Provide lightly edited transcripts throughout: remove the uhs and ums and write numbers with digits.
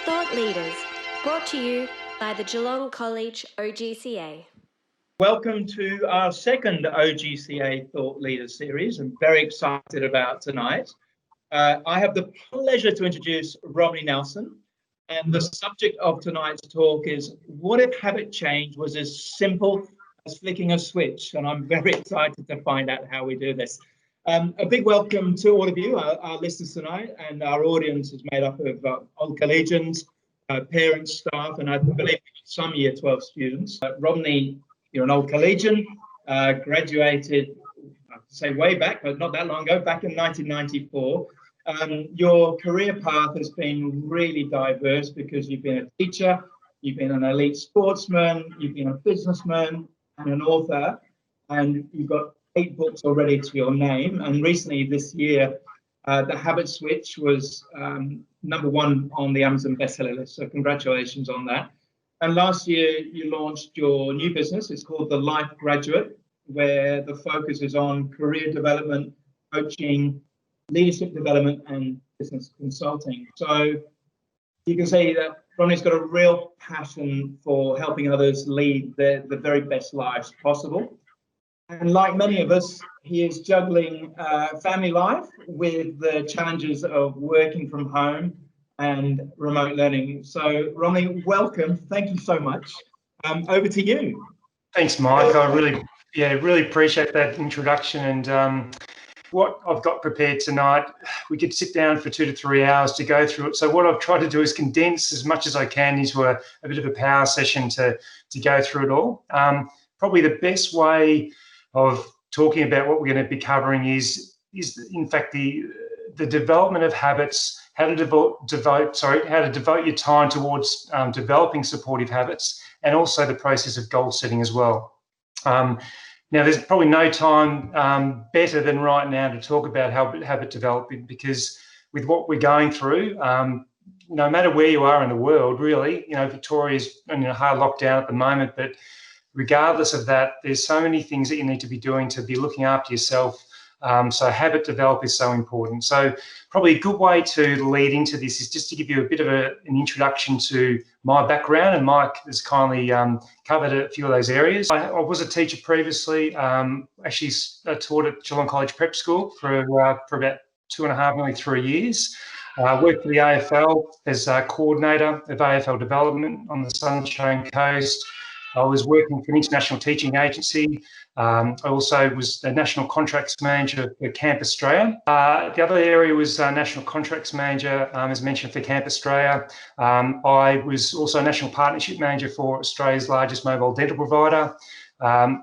Thought Leaders, brought to you by the Geelong College OGCA. Welcome to our second OGCA Thought Leaders series. I'm very excited about tonight. I have the pleasure to introduce Romney Nelson, and the subject of tonight's talk is what if habit change was as simple as flicking a switch? And I'm very excited to find out how we do this. A big welcome to all of you, our listeners tonight, and our audience is made up of Old Collegians, parents, staff, and I believe some Year 12 students. Romney, you're an Old Collegian, graduated, I'd say way back, but not that long ago, back in 1994. Your career path has been really diverse because you've been a teacher, you've been an elite sportsman, you've been a businessman and an author, and you've got 8 books already to your name. And recently this year, The Habit Switch was #1 on the Amazon bestseller list. So congratulations on that. And last year you launched your new business. It's called The Life Graduate, where the focus is on career development, coaching, leadership development, and business consulting. So you can say that Ronnie's got a real passion for helping others lead the very best lives possible. And like many of us, he is juggling family life with the challenges of working from home and remote learning. So, Romney, welcome. Thank you so much. Over to you. Thanks, Mike. I really appreciate that introduction. And what I've got prepared tonight, we could sit down for 2 to 3 hours to go through it. So what I've tried to do is condense as much as I can into a bit of a power session to go through it all. Probably the best way of talking about what we're going to be covering is in fact the development of habits, how to devote your time towards developing supportive habits, and also the process of goal setting as well. Now, there's probably no time better than right now to talk about habit development, because with what we're going through, no matter where you are in the world, really, Victoria's in a hard lockdown at the moment, but regardless of that, there's so many things that you need to be doing to be looking after yourself. So habit develop is so important. So probably a good way to lead into this is just to give you a bit of an introduction to my background, and Mike has kindly covered a few of those areas. I was a teacher previously, actually taught at Geelong College Prep School for about 2.5, nearly 3 years. Worked for the AFL as a coordinator of AFL development on the Sunshine Coast. I was working for an international teaching agency. I also was the National Contracts Manager for Camp Australia. The other area was National Contracts Manager, as mentioned, for Camp Australia. I was also National Partnership Manager for Australia's largest mobile dental provider.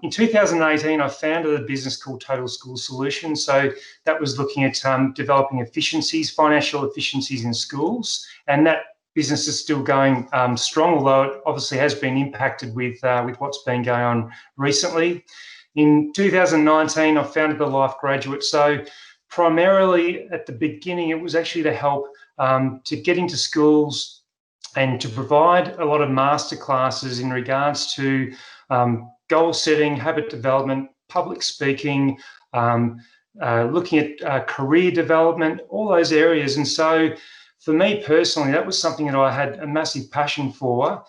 In 2018, I founded a business called Total School Solutions. So that was looking at developing efficiencies, financial efficiencies in schools, and that business is still going strong, although it obviously has been impacted with what's been going on recently. In 2019, I founded The Life Graduate. So primarily at the beginning, it was actually to help to get into schools and to provide a lot of masterclasses in regards to goal setting, habit development, public speaking, looking at career development, all those areas. And so for me personally, that was something that I had a massive passion for.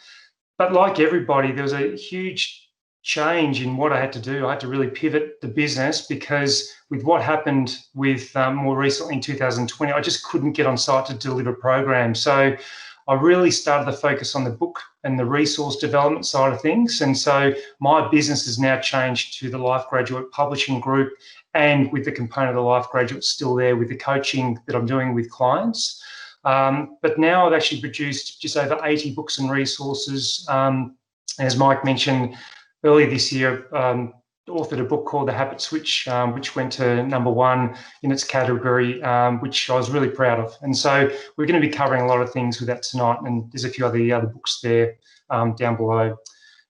But like everybody, there was a huge change in what I had to do. I had to really pivot the business because with what happened with more recently in 2020, I just couldn't get on site to deliver programs. So I really started to focus on the book and the resource development side of things. And so my business has now changed to the Life Graduate Publishing Group, and with the component of the Life Graduate still there with the coaching that I'm doing with clients. But now I've actually produced just over 80 books and resources. As Mike mentioned, earlier this year, authored a book called The Habit Switch, which went to #1 in its category, which I was really proud of. And so we're going to be covering a lot of things with that tonight, and there's a few other books there down below.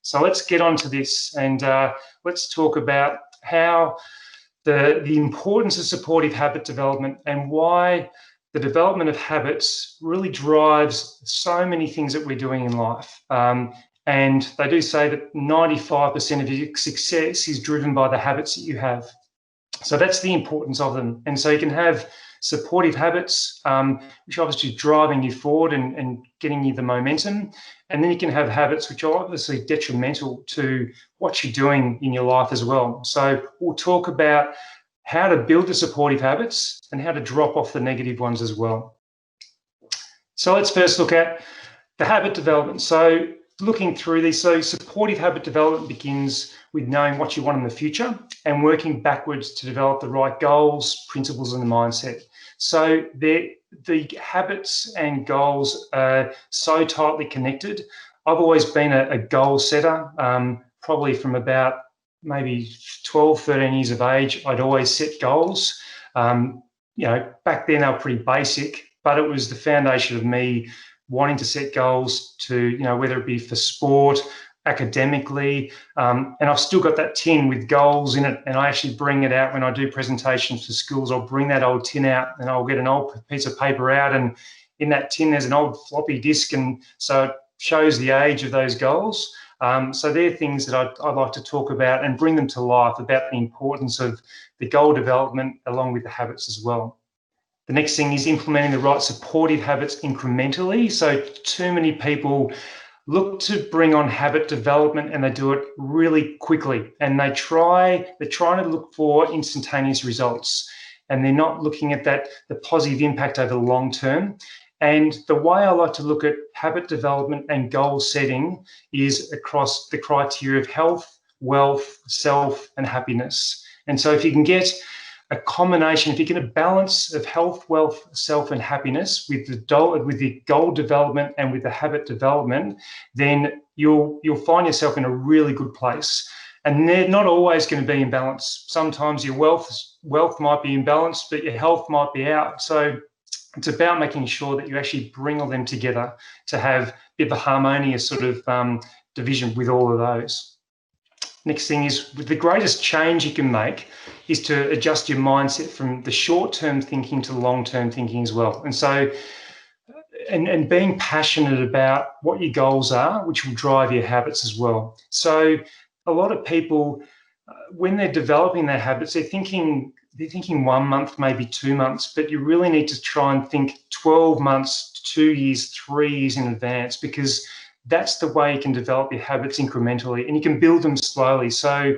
So let's get on to this, and let's talk about how the importance of supportive habit development and why the development of habits really drives so many things that we're doing in life. And they do say that 95% of your success is driven by the habits that you have. So that's the importance of them. And so you can have supportive habits, which are obviously driving you forward and getting you the momentum. And then you can have habits which are obviously detrimental to what you're doing in your life as well. So we'll talk about how to build the supportive habits and how to drop off the negative ones as well. So let's first look at the habit development. So looking through these, so supportive habit development begins with knowing what you want in the future and working backwards to develop the right goals, principles, and the mindset. So the habits and goals are so tightly connected. I've always been a goal setter, probably from about maybe 12, 13 years of age. I'd always set goals. Back then they were pretty basic, but it was the foundation of me wanting to set goals to, whether it be for sport, academically, and I've still got that tin with goals in it, and I actually bring it out when I do presentations for schools. I'll bring that old tin out and I'll get an old piece of paper out, and in that tin there's an old floppy disk, and so it shows the age of those goals. So they're things that I'd like to talk about and bring them to life, about the importance of the goal development along with the habits as well. The next thing is implementing the right supportive habits incrementally. So too many people look to bring on habit development and they do it really quickly, and they're trying to look for instantaneous results, and they're not looking at the positive impact over the long term. And the way I like to look at habit development and goal setting is across the criteria of health, wealth, self, and happiness. And so if you can get a combination, if you get a balance of health, wealth, self, and happiness with the goal development and with the habit development, then you'll find yourself in a really good place. And they're not always going to be in balance. Sometimes your wealth might be in balance, but your health might be out. So it's about making sure that you actually bring all them together to have a bit of a harmonious sort of division with all of those. Next thing is, with the greatest change you can make is to adjust your mindset from the short-term thinking to the long-term thinking as well. And so, and being passionate about what your goals are, which will drive your habits as well. So a lot of people, when they're developing their habits, they're thinking 1 month, maybe 2 months, but you really need to try and think 12 months, 2 years, 3 years in advance, because that's the way you can develop your habits incrementally, and you can build them slowly. So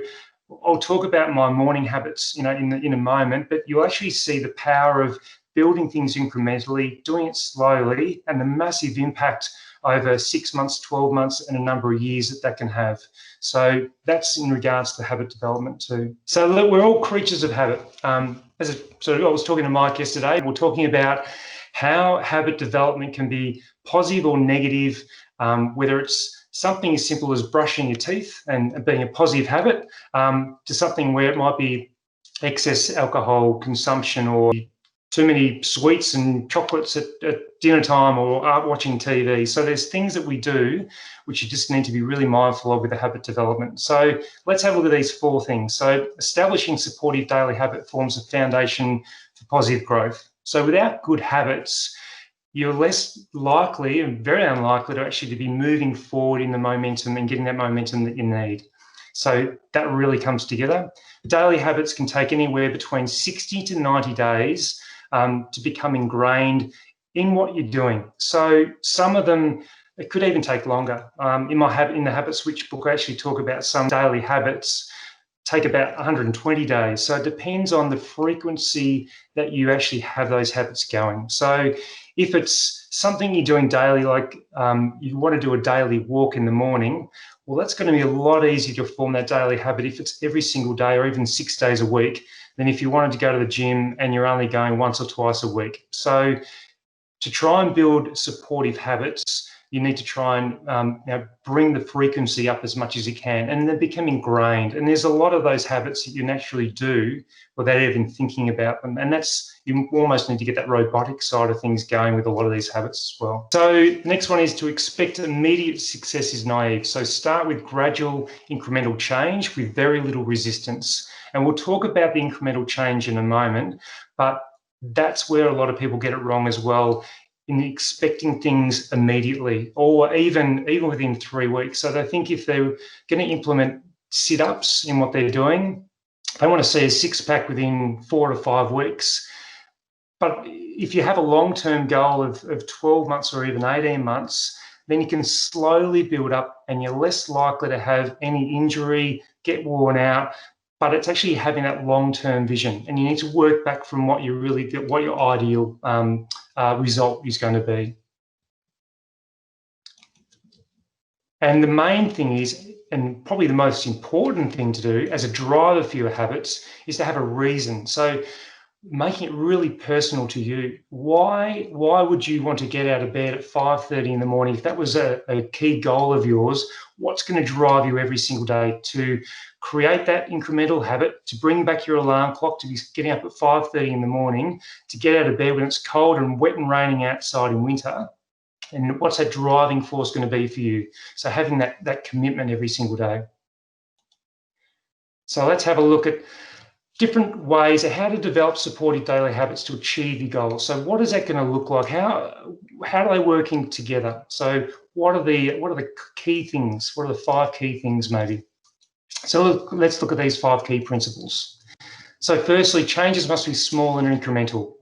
I'll talk about my morning habits, in a moment, but you'll actually see the power of building things incrementally, doing it slowly, and the massive impact over 6 months, 12 months, and a number of years that can have. So that's in regards to habit development too. So look, we're all creatures of habit. I was talking to Mike yesterday, we're talking about how habit development can be positive or negative, whether it's something as simple as brushing your teeth and being a positive habit, to something where it might be excess alcohol consumption or too many sweets and chocolates at dinner time or watching TV. So there's things that we do which you just need to be really mindful of with the habit development. So let's have a look at these 4 things. So establishing supportive daily habit forms a foundation for positive growth. So without good habits, you're less likely and very unlikely to actually be moving forward in the momentum and getting that momentum that you need. So that really comes together. Daily habits can take anywhere between 60 to 90 days to become ingrained in what you're doing. So some of them, it could even take longer. In the Habit Switch book, I actually talk about some daily habits take about 120 days. So it depends on the frequency that you actually have those habits going. So if it's something you're doing daily, like you want to do a daily walk in the morning, well, that's going to be a lot easier to form that daily habit if it's every single day or even 6 days a week than if you wanted to go to the gym and you're only going once or twice a week. So to try and build supportive habits, you need to try and bring the frequency up as much as you can, and then become ingrained. And there's a lot of those habits that you naturally do without even thinking about them. And you almost need to get that robotic side of things going with a lot of these habits as well. So the next one is to expect immediate success is naive. So start with gradual incremental change with very little resistance. And we'll talk about the incremental change in a moment, but that's where a lot of people get it wrong as well, in expecting things immediately or even within 3 weeks. So they think if they're going to implement sit-ups in what they're doing, they want to see a 6-pack within 4 to 5 weeks. But if you have a long-term goal of 12 months or even 18 months, then you can slowly build up and you're less likely to have any injury, get worn out, but it's actually having that long-term vision. And you need to work back from what your ideal result is going to be. And the main thing is, and probably the most important thing to do as a driver for your habits, is to have a reason. So making it really personal to you. Why would you want to get out of bed at 5:30 in the morning? If that was a key goal of yours, what's going to drive you every single day to create that incremental habit, to bring back your alarm clock, to be getting up at 5:30 in the morning, to get out of bed when it's cold and wet and raining outside in winter? And what's that driving force going to be for you? So having that commitment every single day. So let's have a look at different ways of how to develop supportive daily habits to achieve your goals. So what is that going to look like? How are they working together? So what are the key things? What are the 5 key things maybe? So let's look at these 5 key principles. So firstly, changes must be small and incremental.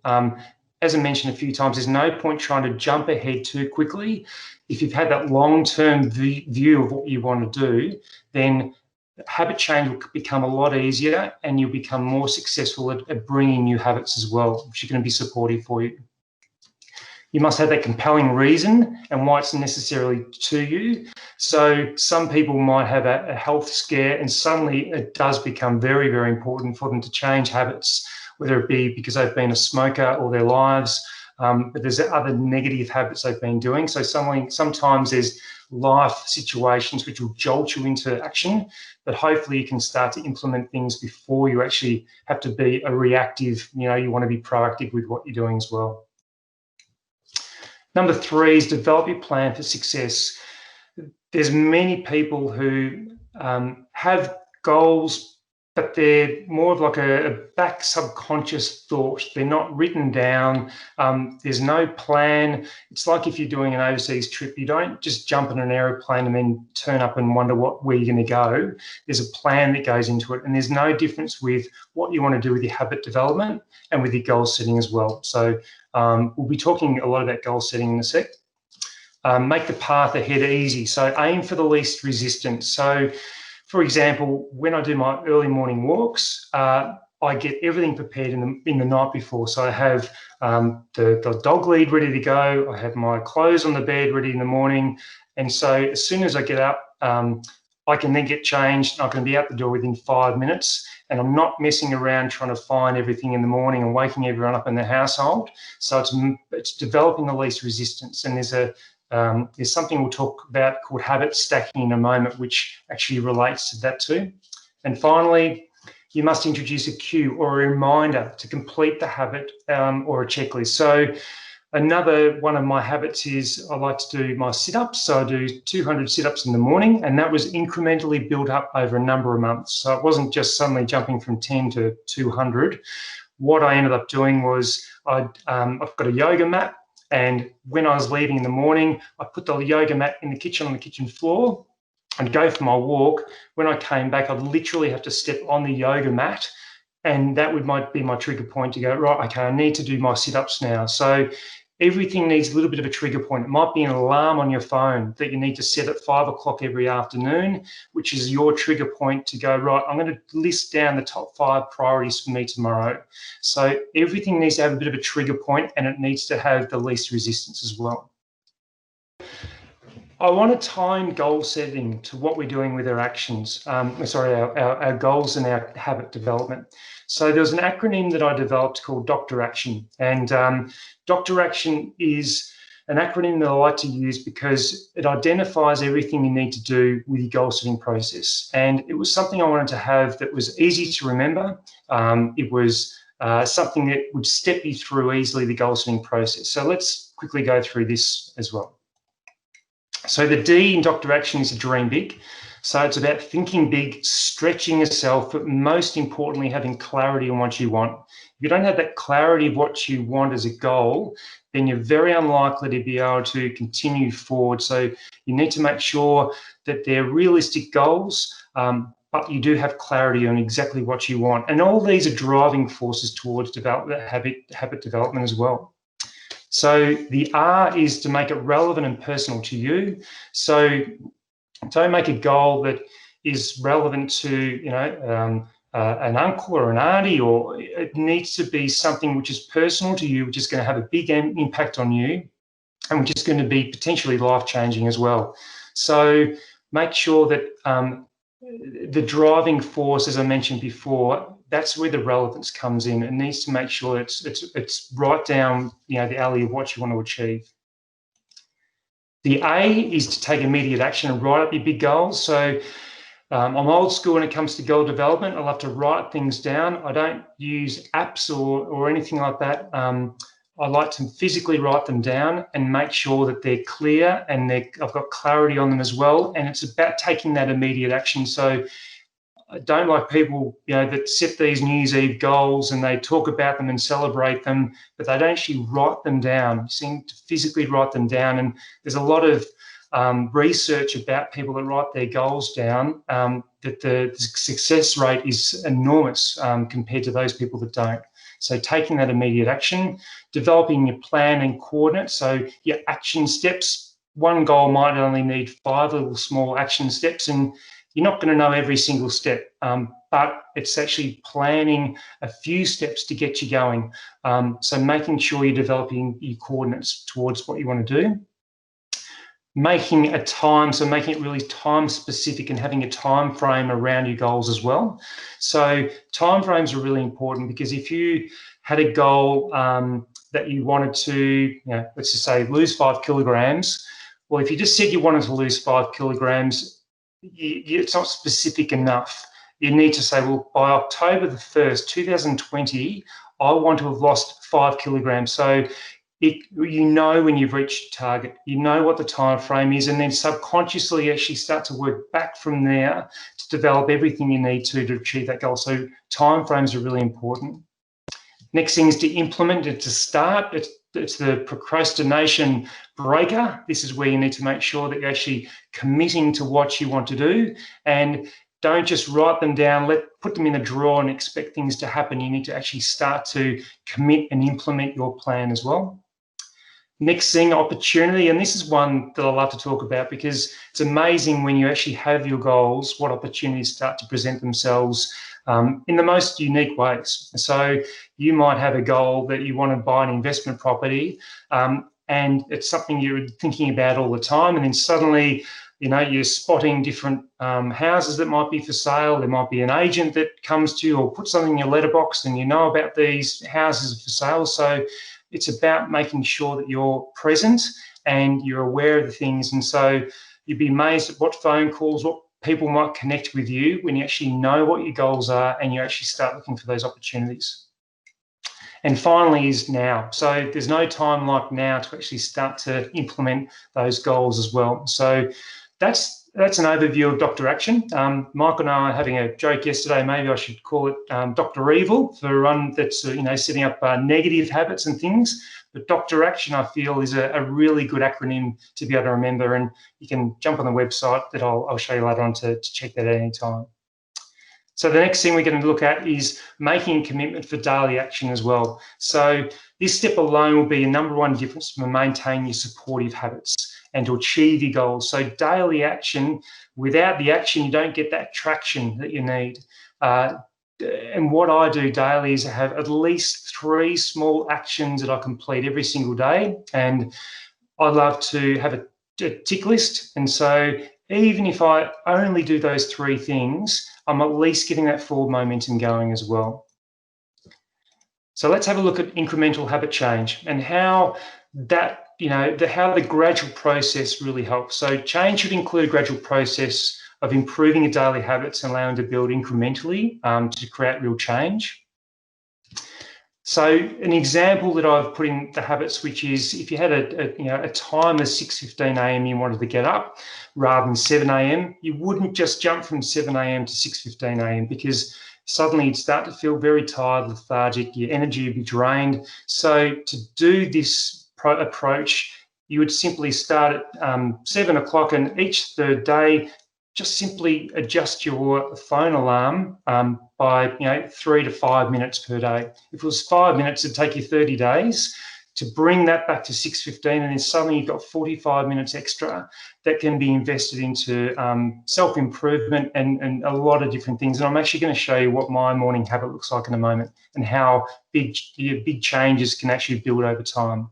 As I mentioned a few times, there's no point trying to jump ahead too quickly. If you've had that long-term view of what you want to do, then habit change will become a lot easier and you'll become more successful at bringing new habits as well, which are going to be supportive for you. You must have that compelling reason and why it's necessarily to you. So some people might have a health scare and suddenly it does become very, very important for them to change habits, whether it be because they've been a smoker all their lives, but there's other negative habits they've been doing. So sometimes there's life situations which will jolt you into action, but hopefully you can start to implement things before you actually have to be a reactive, you want to be proactive with what you're doing as well. Number 3 is develop your plan for success. There's many people who have goals, but they're more of like a back subconscious thought. They're not written down. There's no plan. It's like if you're doing an overseas trip, you don't just jump in an aeroplane and then turn up and wonder where you're going to go. There's a plan that goes into it, and there's no difference with what you want to do with your habit development and with your goal setting as well. So we'll be talking a lot about goal setting in a sec. Make the path ahead easy. So aim for the least resistance. So for example, when I do my early morning walks, I get everything prepared in the night before. So I have the dog lead ready to go. I have my clothes on the bed ready in the morning. And so as soon as I get up, I can then get changed. I can be out the door within 5 minutes. And I'm not messing around trying to find everything in the morning and waking everyone up in the household. So it's developing the least resistance. And there's something we'll talk about called habit stacking in a moment, which actually relates to that too. And finally, you must introduce a cue or a reminder to complete the habit or a checklist. So another one of my habits is I like to do my sit-ups. So I do 200 sit-ups in the morning, and that was incrementally built up over a number of months. So it wasn't just suddenly jumping from 10 to 200. What I ended up doing was I've got a yoga mat. And when I was leaving in the morning, I put the yoga mat in the kitchen on the kitchen floor and go for my walk. When I came back, I'd literally have to step on the yoga mat, and that might be my trigger point to go, right, okay, I need to do my sit-ups now. So everything needs a little bit of a trigger point. It might be an alarm on your phone that you need to set at 5 o'clock every afternoon, which is your trigger point to go, right, I'm going to list down the top 5 priorities for me tomorrow. So everything needs to have a bit of a trigger point, and it needs to have the least resistance as well. I want to time goal setting to what we're doing with our actions, our goals and our habit development. So there's an acronym that I developed called Dr. Action. And Dr. Action is an acronym that I like to use because it identifies everything you need to do with your goal setting process. And it was something I wanted to have that was easy to remember. It was something that would step you through easily the goal setting process. So let's quickly go through this as well. So the D in Dr. Action is to dream big. So it's about thinking big, stretching yourself, but most importantly, having clarity on what you want. If you don't have that clarity of what you want as a goal, then you're very unlikely to be able to continue forward. So you need to make sure that they're realistic goals, but but you do have clarity on exactly what you want. And all these are driving forces towards habit development as well. So the R is to make it relevant and personal to you. So don't make a goal that is relevant to, an uncle or an auntie, or it needs to be something which is personal to you, which is going to have a big impact on you, and which is going to be potentially life-changing as well. So make sure that the driving force, as I mentioned before, that's where the relevance comes in. It needs to make sure it's right down, the alley of what you want to achieve. The A is to take immediate action and write up your big goals. So I'm old school when it comes to goal development. I love to write things down. I don't use apps or anything like that. I like to physically write them down and make sure that they're clear and I've got clarity on them as well. And it's about taking that immediate action. So I don't like people, that set these New Year's Eve goals and they talk about them and celebrate them, but they don't actually write them down. You seem to physically write them down. And there's a lot of research about people that write their goals down, that the success rate is enormous compared to those people that don't. So taking that immediate action, developing your plan and coordinates. So your action steps, one goal might only need 5 little small action steps, and you're not going to know every single step, but it's actually planning a few steps to get you going. So making sure you're developing your coordinates towards what you want to do. Making a time, so making it really time specific and having a time frame around your goals as well. So time frames are really important, because if you had a goal that you wanted to, let's just say lose 5 kilograms, well, if you just said you wanted to lose 5 kilograms, it's not specific enough. You need to say, well, by October the 1st, 2020, I want to have lost 5 kilograms. So when you've reached your target, what the time frame is, and then subconsciously actually start to work back from there to develop everything you need to achieve that goal. So time frames are really important. Next thing is to implement it, to start. It's the procrastination breaker. This is where you need to make sure that you're actually committing to what you want to do, and don't just write them down, put them in a drawer and expect things to happen. You need to actually start to commit and implement your plan as well. Next thing, opportunity, and this is one that I love to talk about, because it's amazing when you actually have your goals, what opportunities start to present themselves in the most unique ways. So you might have a goal that you want to buy an investment property, and it's something you're thinking about all the time, and then suddenly, you're spotting different houses that might be for sale. There might be an agent that comes to you or puts something in your letterbox, and you know about these houses for sale. So it's about making sure that you're present and you're aware of the things. And so you'd be amazed at what phone calls, what people might connect with you when you actually know what your goals are and you actually start looking for those opportunities. And finally is now. So there's no time like now to actually start to implement those goals as well. So that's an overview of Dr. Action. Mike and I were having a joke yesterday. Maybe I should call it Dr. Evil, for one that's setting up negative habits and things. But Dr. Action, I feel, is a really good acronym to be able to remember. And you can jump on the website that I'll show you later on to check that at any time. So the next thing we're going to look at is making a commitment for daily action as well. So this step alone will be a #1 difference to maintain your supportive habits and to achieve your goals. So daily action, without the action, you don't get that traction that you need. And what I do daily is I have at least 3 small actions that I complete every single day. And I love to have a tick list. And so even if I only do those 3 things, I'm at least getting that forward momentum going as well. So let's have a look at incremental habit change and how that, how the gradual process really helps. So change should include a gradual process of improving your daily habits and allowing to build incrementally to create real change. So an example that I've put in the habit switch is if you had a time of 6:15 a.m. you wanted to get up rather than 7 a.m, you wouldn't just jump from 7 a.m. to 6:15 a.m. because suddenly you'd start to feel very tired, lethargic, your energy would be drained. So to do this approach, you would simply start at 7 o'clock, and each third day just simply adjust your phone alarm by 3 to 5 minutes per day. If it was 5 minutes, it'd take you 30 days to bring that back to 6:15, and then suddenly you've got 45 minutes extra that can be invested into self-improvement and a lot of different things. And I'm actually going to show you what my morning habit looks like in a moment and how big changes can actually build over time.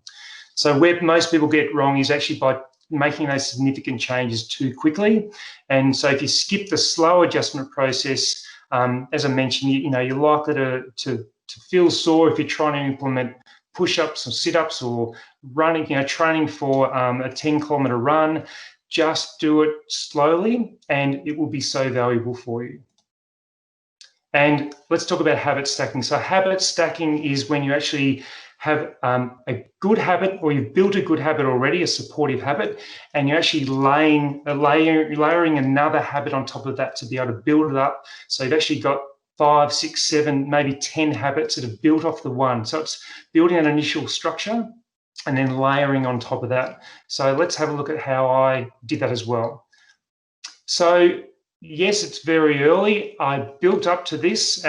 So where most people get wrong is actually by making those significant changes too quickly. And so if you skip the slow adjustment process, as I mentioned, you're likely to feel sore if you're trying to implement push-ups or sit-ups or running, training for a 10-kilometre run. Just do it slowly and it will be so valuable for you. And let's talk about habit stacking. So habit stacking is when you actually have a good habit, or you've built a good habit already, a supportive habit, and you're actually layering another habit on top of that to be able to build it up. So you've actually got 5, 6, 7, maybe 10 habits that are built off the one. So it's building an initial structure and then layering on top of that. So let's have a look at how I did that as well. So yes, it's very early. I built up to this.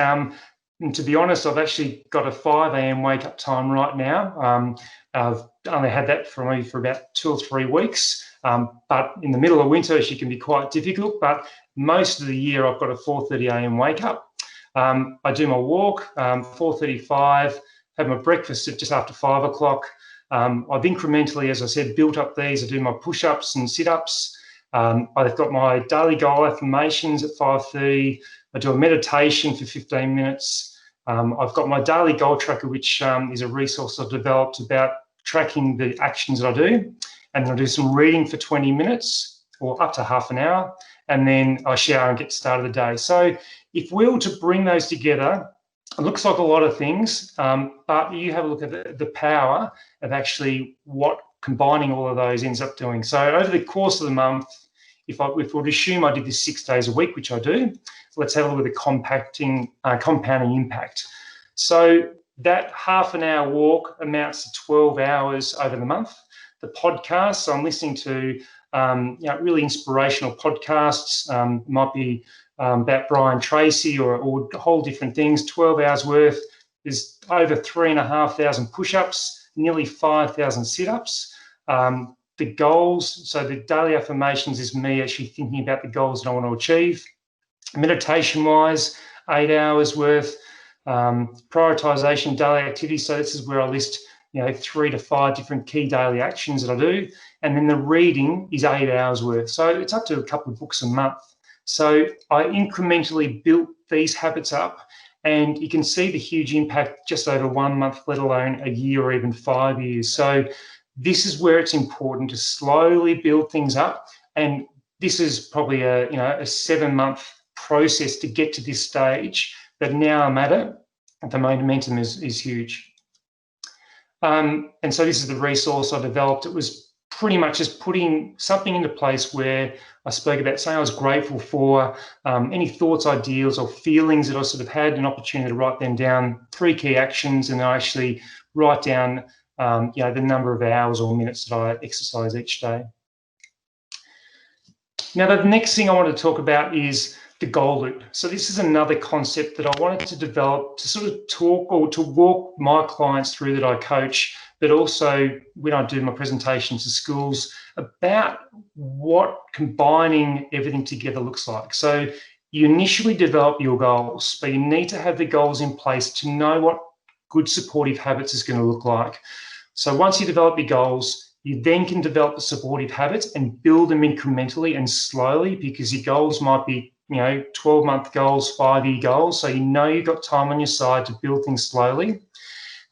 And to be honest, I've actually got a 5 a.m. wake up time right now. I've only had that for about 2 or 3 weeks. But in the middle of winter, she can be quite difficult. But most of the year, I've got a 4:30 a.m. wake up. I do my walk, 4:35, have my breakfast at just after 5 o'clock. I've incrementally, as I said, built up these. I do my push-ups and sit-ups. I've got my daily goal affirmations at 5:30. I do a meditation for 15 minutes. I've got my daily goal tracker, which is a resource I've developed about tracking the actions that I do. And I do some reading for 20 minutes or up to half an hour. And then I shower and get started the day. So if we were to bring those together, it looks like a lot of things, but you have a look at the power of actually what combining all of those ends up doing. So over the course of the month, if we would assume I did this 6 days a week, which I do, let's have a look at the compounding impact. So that half an hour walk amounts to 12 hours over the month. The podcasts, so I'm listening to really inspirational podcasts, might be about Brian Tracy or whole different things, 12 hours worth. There's over 3,500 push-ups, nearly 5,000 sit-ups. The goals, so the daily affirmations is me actually thinking about the goals that I want to achieve. Meditation-wise, 8 hours worth. Prioritization, daily activities, so this is where I list 3 to 5 different key daily actions that I do. And then the reading is 8 hours worth. So it's up to a couple of books a month. So I incrementally built these habits up, and you can see the huge impact just over 1 month, let alone a year or even 5 years. So this is where it's important to slowly build things up. And this is probably a 7-month process to get to this stage. But now I'm at it. The momentum is huge. And so this is the resource I developed. It was pretty much just putting something into place where I spoke about saying I was grateful for any thoughts, ideals, or feelings that I sort of had an opportunity to write them down, 3 key actions, and I actually write down the number of hours or minutes that I exercise each day. Now, the next thing I want to talk about is the goal loop. So this is another concept that I wanted to develop to sort of talk or to walk my clients through that I coach, but also when I do my presentations to schools about what combining everything together looks like. So you initially develop your goals, but you need to have the goals in place to know what good supportive habits is going to look like. So once you develop your goals, you then can develop the supportive habits and build them incrementally and slowly, because your goals might be 12-month goals, 5-year goals. So you've got time on your side to build things slowly.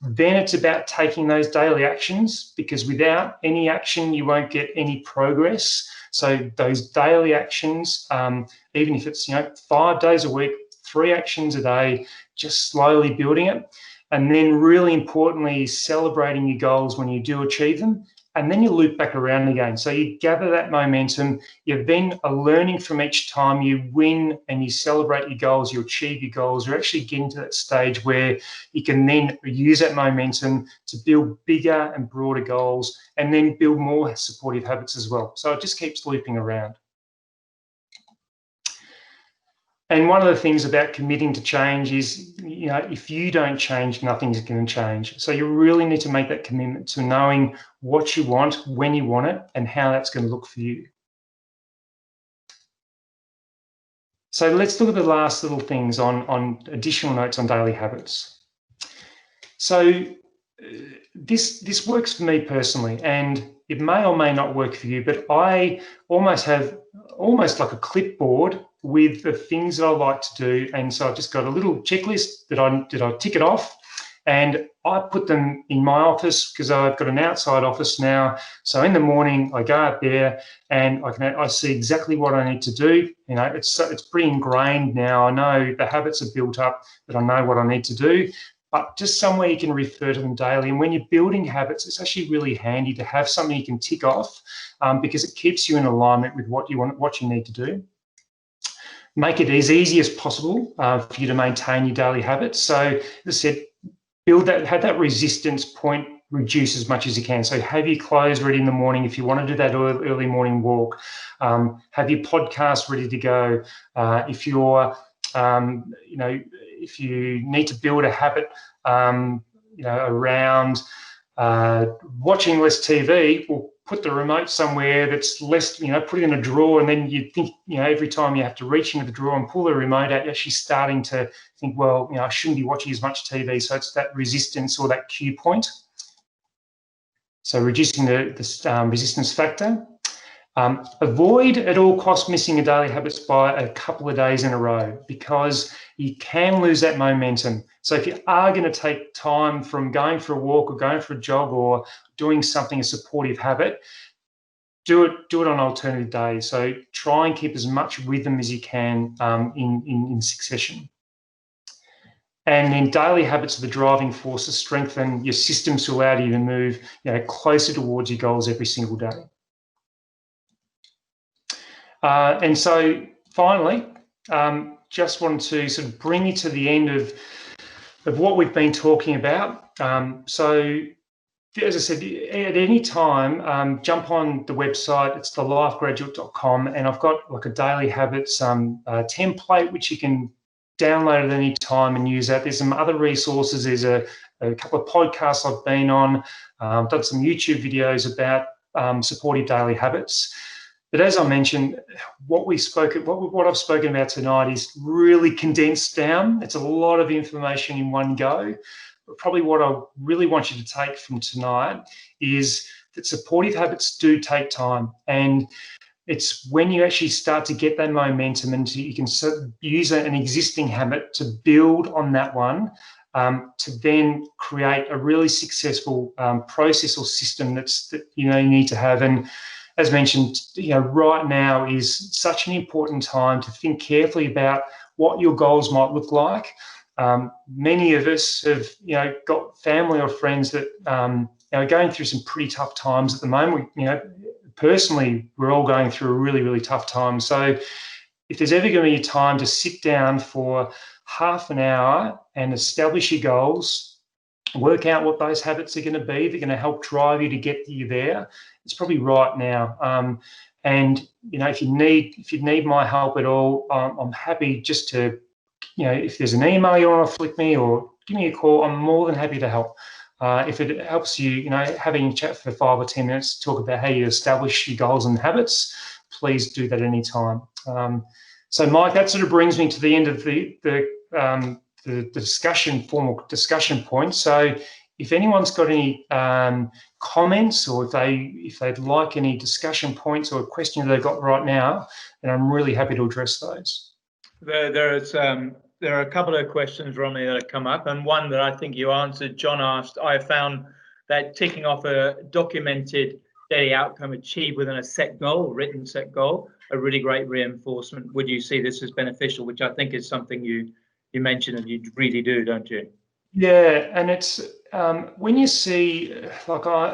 Then it's about taking those daily actions, because without any action, you won't get any progress. So those daily actions, even if it's 5 days a week, 3 actions a day, just slowly building it. And then really importantly, celebrating your goals when you do achieve them. And then you loop back around again. So you gather that momentum. You then are learning from each time you win and you celebrate your goals, you achieve your goals. You're actually getting to that stage where you can then use that momentum to build bigger and broader goals, and then build more supportive habits as well. So it just keeps looping around. And one of the things about committing to change is, you know, if you don't change, nothing's going to change. So you really need to make that commitment to knowing what you want, when you want it, and how that's going to look for you. So let's look at the last little things on additional notes on daily habits. So this works for me personally, and it may or may not work for you, but I almost have like a clipboard with the things that I like to do. And so I've just got a little checklist that I tick it off, and I put them in my office because I've got an outside office now. So in the morning I go out there and I see exactly what I need to do. You know, it's pretty ingrained now. I know the habits are built up, that I know what I need to do. But just somewhere you can refer to them daily. And when you're building habits, it's actually really handy to have something you can tick off because it keeps you in alignment with what you need to do. Make it as easy as possible for you to maintain your daily habits. So, as I said, have that resistance point reduce as much as you can. So have your clothes ready in the morning if you want to do that early morning walk. Have your podcast ready to go. If you're, you know, if you need to build a habit, you know, around watching less TV, well, put the remote somewhere that's less, you know, put it in a drawer, and then you think, you know, every time you have to reach into the drawer and pull the remote out, you're actually starting to think, well, you know, I shouldn't be watching as much TV. So it's that resistance or that cue point. So reducing the resistance factor. Avoid at all costs missing your daily habits by a couple of days in a row, because you can lose that momentum. So if you are going to take time from going for a walk or going for a jog or doing something, a supportive habit, do it on alternative days. So try and keep as much rhythm as you can in succession. And then daily habits are the driving force to strengthen your systems to allow you to move, you know, closer towards your goals every single day. And so finally, just wanted to sort of bring you to the end of what we've been talking about. So as I said, at any time, jump on the website. It's thelifegraduate.com, and I've got like a daily habits template which you can download at any time and use that. There's some other resources. There's a couple of podcasts I've been on. I've done some YouTube videos about supportive daily habits. But as I mentioned, what I've spoken about tonight is really condensed down. It's a lot of information in one go. But probably what I really want you to take from tonight is that supportive habits do take time. And it's when you actually start to get that momentum and you can use an existing habit to build on that one, to then create a really successful process or system that you need to have. And as mentioned, right now is such an important time to think carefully about what your goals might look like. Many of us have, got family or friends that are going through some pretty tough times at the moment. Personally, we're all going through a really, really tough time. So if there's ever going to be a time to sit down for half an hour and establish your goals, work out what those habits are going to be, they're going to help drive you to get you there, it's probably right now. And if you need my help at all, I'm happy just to, if there's an email you want to flick me or give me a call, I'm more than happy to help. If it helps you, having a chat for 5 or 10 minutes to talk about how you establish your goals and habits, please do that anytime. So, Mike, that sort of brings me to the end of the discussion, formal discussion point. So, if anyone's got any comments, or if they'd like any discussion points or questions they've got right now, then I'm really happy to address those. There are a couple of questions, Romney, that have come up, and one that I think you answered. John asked, I found that ticking off a documented daily outcome achieved within a set goal, a written set goal, a really great reinforcement. Would you see this as beneficial? Which I think is something you mentioned and you really do, don't you? Yeah, and it's when you see, like I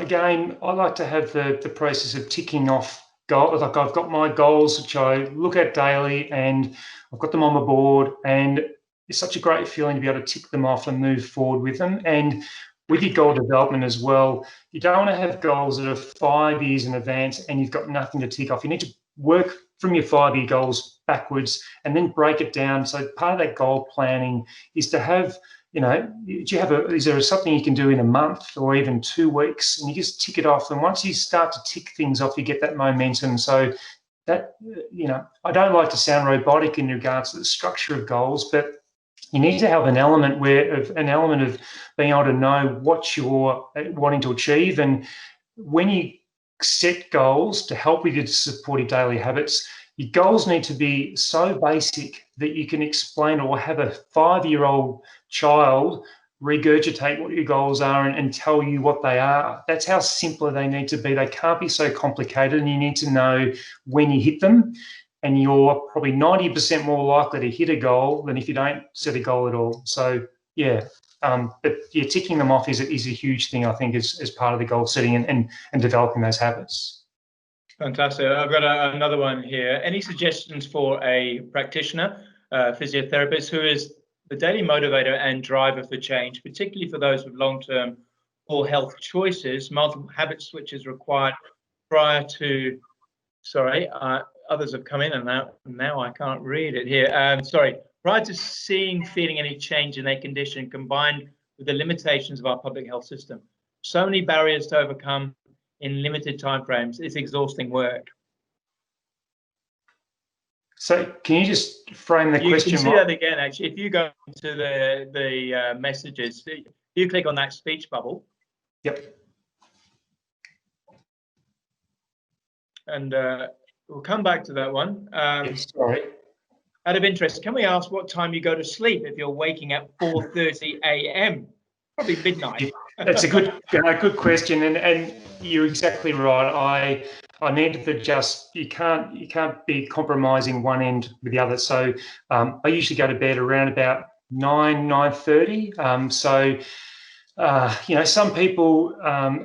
like to have the process of ticking off goals. Like I've got my goals, which I look at daily, and I've got them on my board, and it's such a great feeling to be able to tick them off and move forward with them. And with your goal development as well, you don't want to have goals that are 5 years in advance and you've got nothing to tick off. You need to work from your 5-year goals backwards and then break it down. So part of that goal planning is to have, is there something you can do in a month or even 2 weeks, and you just tick it off. And once you start to tick things off, you get that momentum. So that, I don't like to sound robotic in regards to the structure of goals, but you need to have an element of being able to know what you're wanting to achieve. And when you set goals to help with your supportive daily habits, your goals need to be so basic that you can explain or have a 5-year-old child regurgitate what your goals are and tell you what they are. That's how simple they need to be. They can't be so complicated, and you need to know when you hit them. And you're probably 90% more likely to hit a goal than if you don't set a goal at all. So, yeah. But ticking them off is a huge thing, I think, as part of the goal setting and developing those habits. Fantastic. I've got another one here. Any suggestions for a practitioner, physiotherapist, who is the daily motivator and driver for change, particularly for those with long-term poor health choices, multiple habit switches required prior to, others have come in and now I can't read it here. Prior to feeling any change in their condition, combined with the limitations of our public health system. So many barriers to overcome in limited timeframes. It's exhausting work. So can you just frame the question? You can see that again, actually. If you go to the messages, you click on that speech bubble. Yep. And we'll come back to that one. Yes, sorry. Out of interest, can we ask what time you go to sleep if you're waking at 4:30 a.m.? Probably midnight. That's a good question, and you're exactly right. I need to just you can't be compromising one end with the other. So I usually go to bed around about 9:30. Some people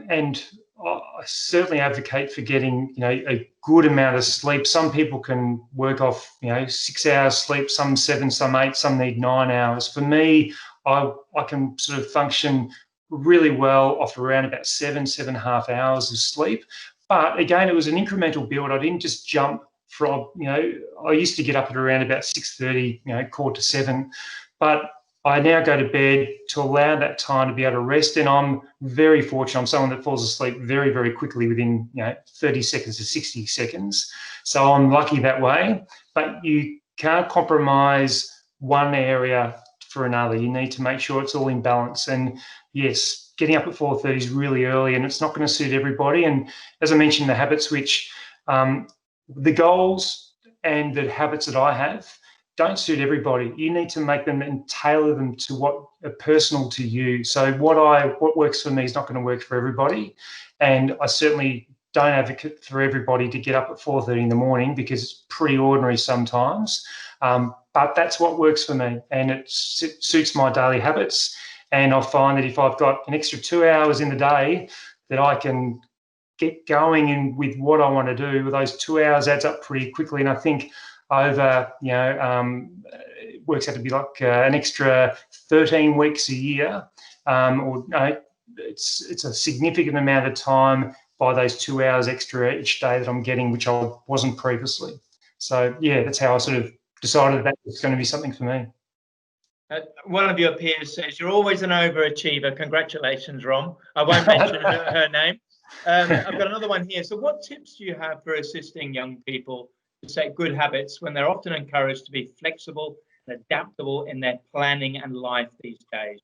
and I certainly advocate for getting a good amount of sleep. Some people can work off 6 hours sleep, some 7, some 8, some need 9 hours. For me, I can sort of function really well off around about 7.5 hours of sleep. But again, it was an incremental build. I didn't just jump from I used to get up at around about 6:30, 6:45, but I now go to bed to allow that time to be able to rest, and I'm very fortunate. I'm someone that falls asleep very, very quickly within 30 seconds to 60 seconds. So I'm lucky that way, but you can't compromise one area for another. You need to make sure it's all in balance. And yes, getting up at 4:30 is really early, and it's not going to suit everybody. And as I mentioned, the habit switch, the goals and the habits that I have don't suit everybody. You need to make them and tailor them to what are personal to you. So what works for me is not going to work for everybody. And I certainly don't advocate for everybody to get up at 4:30 in the morning, because it's pretty ordinary sometimes. But that's what works for me, and it suits my daily habits. And I find that if I've got an extra 2 hours in the day that I can get going in with what I want to do, those 2 hours adds up pretty quickly. And I think over, it works out to be like an extra 13 weeks a year, it's a significant amount of time by those 2 hours extra each day that I'm getting, which I wasn't previously. So yeah, that's how I sort of decided that it's going to be something for me. One of your peers says you're always an overachiever. Congratulations, Rom. I won't mention her name. I've got another one here. So what tips do you have for assisting young people to set good habits when they're often encouraged to be flexible and adaptable in their planning and life these days?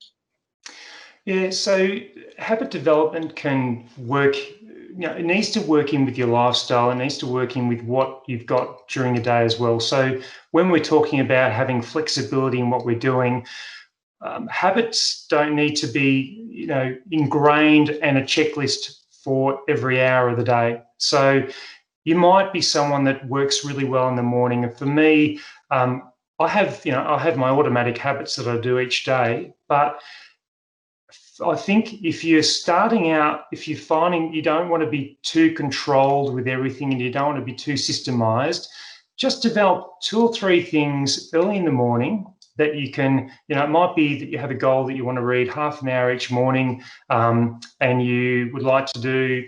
Yeah, so habit development can work, it needs to work in with your lifestyle. It needs to work in with what you've got during the day as well. So when we're talking about having flexibility in what we're doing, habits don't need to be, ingrained and a checklist for every hour of the day. So you might be someone that works really well in the morning. And for me, I have my automatic habits that I do each day, but I think if you're starting out, if you're finding you don't want to be too controlled with everything and you don't want to be too systemized, just develop 2 or 3 things early in the morning that you can, it might be that you have a goal that you want to read half an hour each morning, and you would like to do,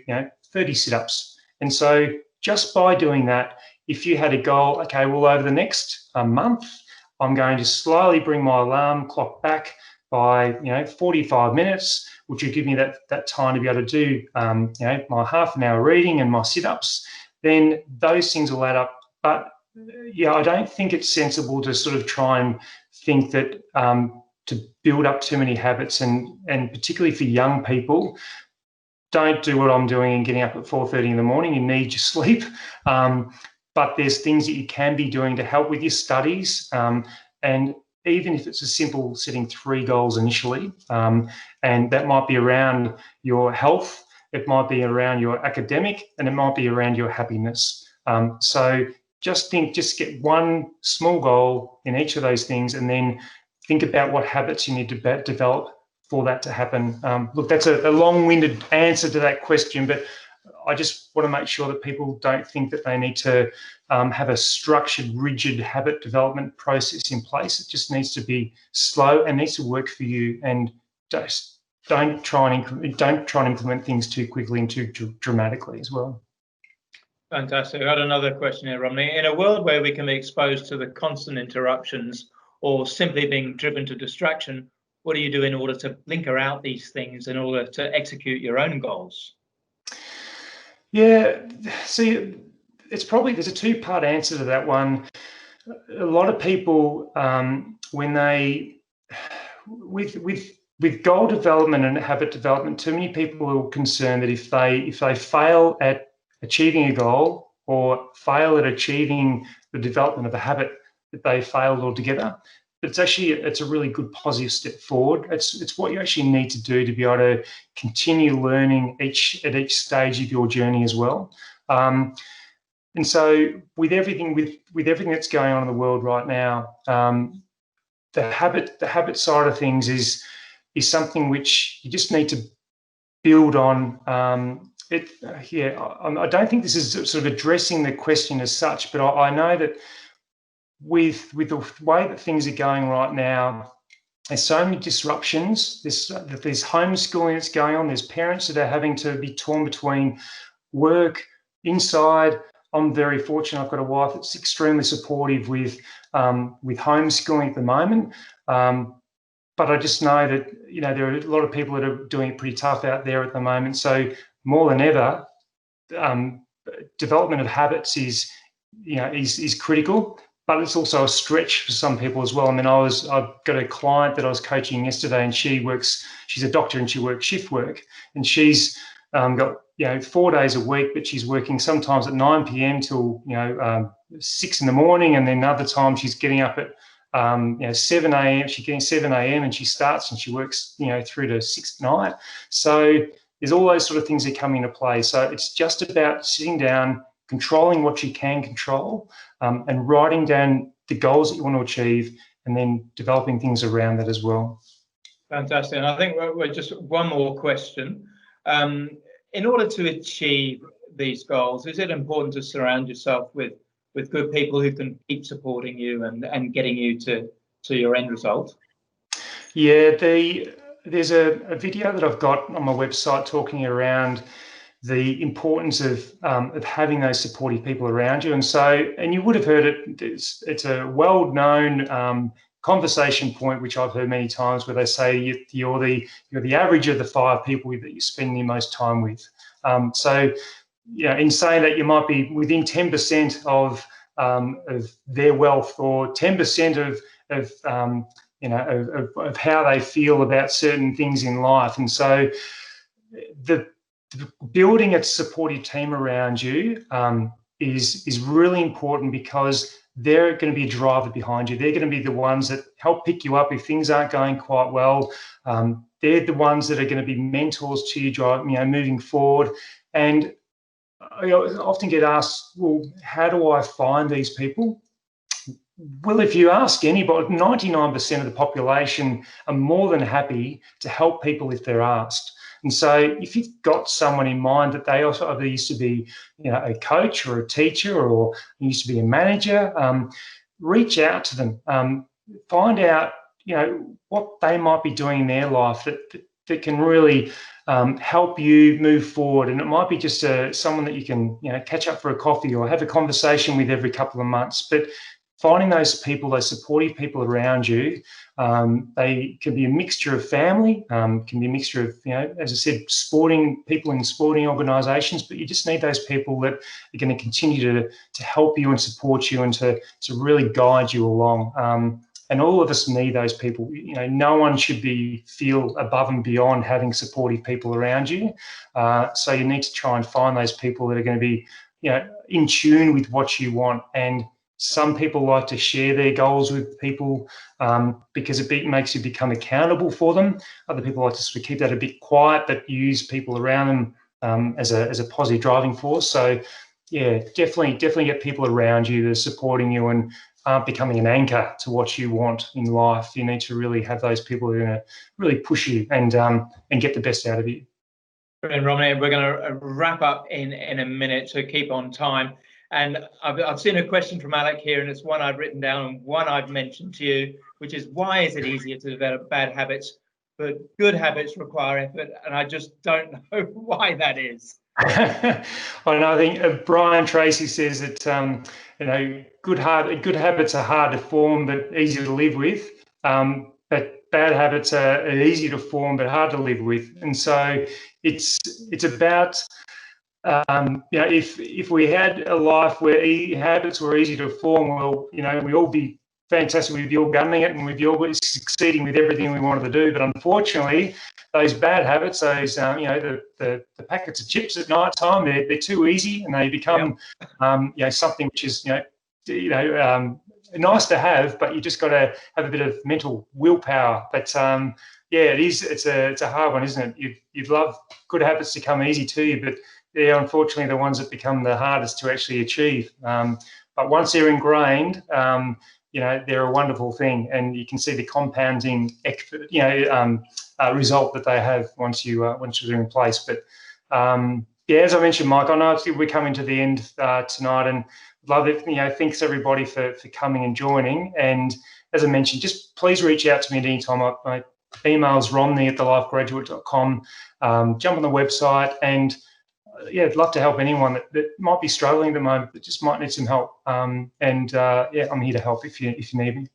30 sit-ups. And so just by doing that, if you had a goal, okay, well, over the next month, I'm going to slowly bring my alarm clock back by 45 minutes, which will give me that time to be able to do my half an hour reading and my sit-ups, then those things will add up. But yeah, I don't think it's sensible to sort of try and think that to build up too many habits, and particularly for young people, don't do what I'm doing and getting up at 4:30 in the morning. You need your sleep. But there's things that you can be doing to help with your studies. And even if it's as simple setting 3 goals initially, and that might be around your health, it might be around your academic, and it might be around your happiness. So just get one small goal in each of those things, and then think about what habits you need to develop for that to happen. Look, that's a long-winded answer to that question, but I just want to make sure that people don't think that they need to have a structured, rigid habit development process in place. It just needs to be slow and needs to work for you. And don't try and implement things too quickly and too dramatically as well. Fantastic. I got another question here, Romney. In a world where we can be exposed to the constant interruptions or simply being driven to distraction, what do you do in order to blinker out these things in order to execute your own goals? Yeah, see, there's a 2-part answer to that one. A lot of people, when they, with goal development and habit development, too many people are concerned that if they fail at achieving a goal or fail at achieving the development of a habit, that they failed altogether. But it's a really good positive step forward. It's what you actually need to do to be able to continue learning at each stage of your journey as well. And so with everything that's going on in the world right now, the habit side of things is something which you just need to build on. I don't think this is sort of addressing the question as such, but I know that with the way that things are going right now, there's so many disruptions. There's homeschooling that's going on. There's parents that are having to be torn between work, inside. I'm very fortunate. I've got a wife that's extremely supportive with homeschooling at the moment. But I just know that there are a lot of people that are doing it pretty tough out there at the moment. So more than ever, development of habits is critical. But it's also a stretch for some people as well. I mean, I've got a client that I was coaching yesterday, and she's a doctor and she works shift work, and she's got 4 days a week, but she's working sometimes at 9 p.m. till 6 in the morning, and then other times she's getting up at 7 a.m. She's getting 7 a.m. and she starts and she works through to 6 at night. So there's all those sort of things that come into play. So it's just about sitting down, controlling what you can control, and writing down the goals that you want to achieve, and then developing things around that as well. Fantastic. And I think we're just one more question. In order to achieve these goals, is it important to surround yourself with good people who can keep supporting you and getting you to your end result? Yeah, there's a video that I've got on my website talking around the importance of having those supportive people around you. And you would have heard it, it's a well-known conversation point, which I've heard many times, where they say you're the average of the 5 people that you spend the most time with. So in saying that, you might be within 10% of their wealth, or 10% of how they feel about certain things in life. And so building a supportive team around you is really important, because they're going to be a driver behind you. They're going to be the ones that help pick you up if things aren't going quite well. They're the ones that are going to be mentors to you, moving forward. And I often get asked, well, how do I find these people? Well, if you ask anybody, 99% of the population are more than happy to help people if they're asked. And so if you've got someone in mind that they also either used to be, a coach or a teacher, or used to be a manager, reach out to them. Find out, what they might be doing in their life that that can really help you move forward. And it might be just someone that you can, catch up for a coffee or have a conversation with every couple of months. But finding those people, those supportive people around you, they can be a mixture of family, can be a mixture of, as I said, sporting people in sporting organisations, but you just need those people that are going to continue to help you and support you and to really guide you along. And all of us need those people. No one should feel above and beyond having supportive people around you. So you need to try and find those people that are going to be, in tune with what you want. And some people like to share their goals with people because it makes you become accountable for them. Other people like to sort of keep that a bit quiet, but use people around them as a positive driving force. So, yeah, definitely get people around you that are supporting you and aren't becoming an anchor to what you want in life. You need to really have those people who are going to really push you and get the best out of you. And Romney, we're going to wrap up in a minute, so keep on time. And I've seen a question from Alec here, and it's one I've written down and one I've mentioned to you, which is, why is it easier to develop bad habits, but good habits require effort? And I just don't know why that is. I think Brian Tracy says that good habits are hard to form but easy to live with. But bad habits are easy to form but hard to live with. And so it's about if we had a life where habits were easy to form, well, we'd all be fantastic. We'd be all gunning it and we'd be all succeeding with everything we wanted to do. But unfortunately, those bad habits, those the packets of chips at night time, they're too easy, and they become something which is nice to have, but you just got to have a bit of mental willpower. But it's a hard one, isn't it? You'd love good habits to come easy to you, but they're unfortunately the ones that become the hardest to actually achieve. But once they're ingrained, they're a wonderful thing, and you can see the compounding result that they have once they're in place. But as I mentioned, Mike, I know we're coming to the end tonight, and love it. Thanks everybody for coming and joining. And as I mentioned, just please reach out to me at any time. My email's romney@thelifegraduate.com. Jump on the website, and I'd love to help anyone that might be struggling at the moment, that just might need some help. I'm here to help if you need me.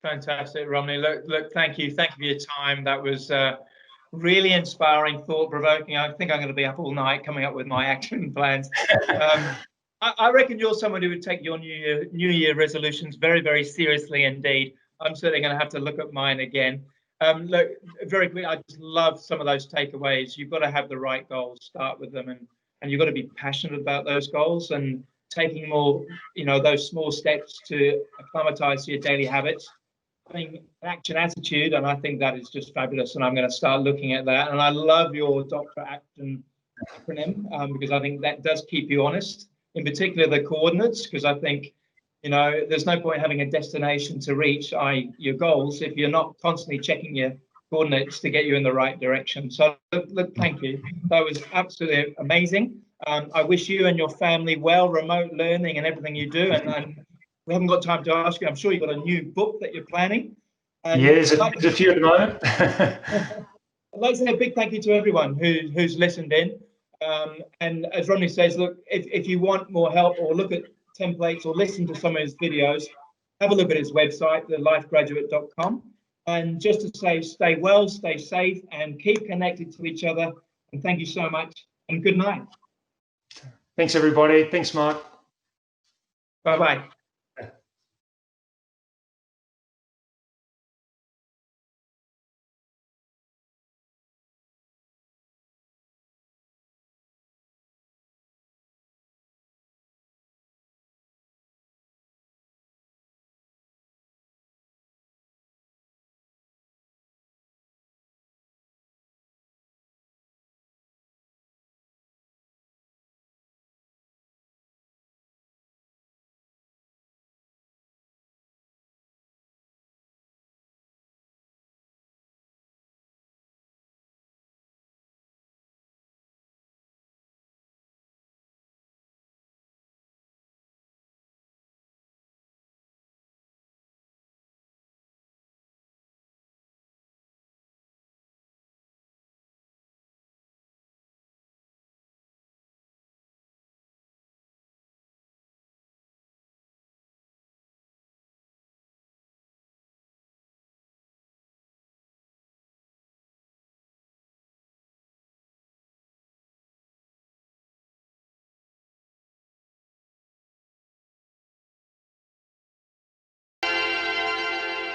Fantastic, Romney. Look, thank you for your time. That was really inspiring, thought-provoking. I think I'm going to be up all night coming up with my action plans. I reckon you're someone who would take your New Year resolutions very, very seriously indeed. I'm certainly going to have to look at mine again. Look, very quickly, I just love some of those takeaways. You've got to have the right goals, start with them, and you've got to be passionate about those goals and taking more, those small steps to acclimatize to your daily habits. Having action attitude, and I think that is just fabulous, and I'm going to start looking at that. And I love your Dr. Action acronym because I think that does keep you honest, in particular the coordinates, because I think there's no point having a destination to reach, your goals, if you're not constantly checking your coordinates to get you in the right direction. So look, thank you. That was absolutely amazing. I wish you and your family well, remote learning and everything you do. And we haven't got time to ask you, I'm sure you've got a new book that you're planning. And there's a few at the moment. I'd like to say a big thank you to everyone who's listened in. And as Romney says, look, if you want more help or look at templates or listen to some of his videos, have a look at his website, thelifegraduate.com. And just to say, stay well, stay safe, and keep connected to each other. And thank you so much, and good night. Thanks, everybody. Thanks, Mark. Bye-bye.